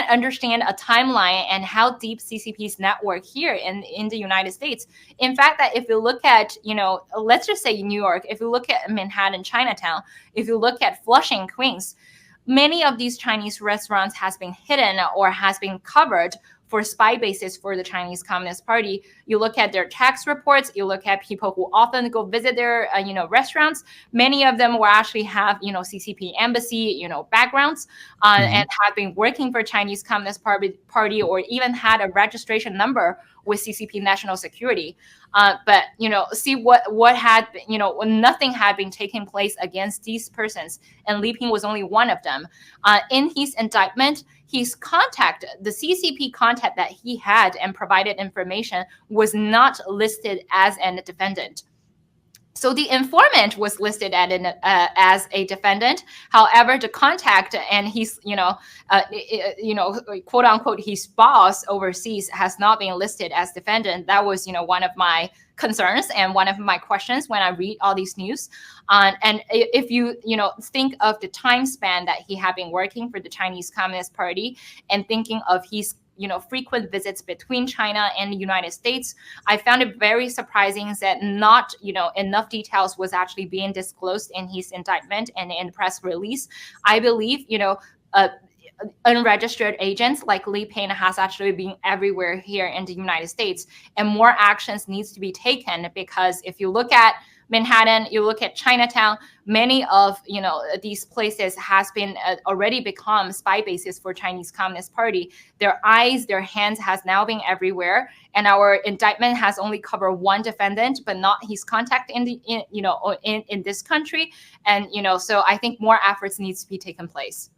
to understand a timeline and how deep CCP's network here in the United States. In fact, that if you look at, let's just say New York, if you look at Manhattan, Chinatown, if you look at Flushing, Queens, many of these Chinese restaurants has been hidden or has been covered for spy bases for the Chinese Communist Party. You look at their tax reports, you look at people who often go visit their, restaurants. Many of them will actually have, CCP embassy, backgrounds and have been working for Chinese Communist Party or even had a registration number with CCP national security. But, see what had, nothing had been taking place against these persons. And Li Ping was only one of them. In his indictment, his contact, the CCP contact that he had and provided information was not listed as a defendant. So the informant was listed as a defendant. However, the contact and his, quote unquote, his boss overseas has not been listed as defendant. That was, one of my concerns and one of my questions when I read all these news. And if you, think of the time span that he had been working for the Chinese Communist Party and thinking of his frequent visits between China and the United States, I found it very surprising that not, enough details was actually being disclosed in his indictment and in the press release. I believe, unregistered agents like Li Ping has actually been everywhere here in the United States, and more actions needs to be taken, because if you look at Manhattan, you look at Chinatown, many of these places has been already become spy bases for Chinese Communist Party. Their eyes, their hands has now been everywhere, and our indictment has only covered one defendant, but not his contact in this country. And so I think more efforts needs to be taken place.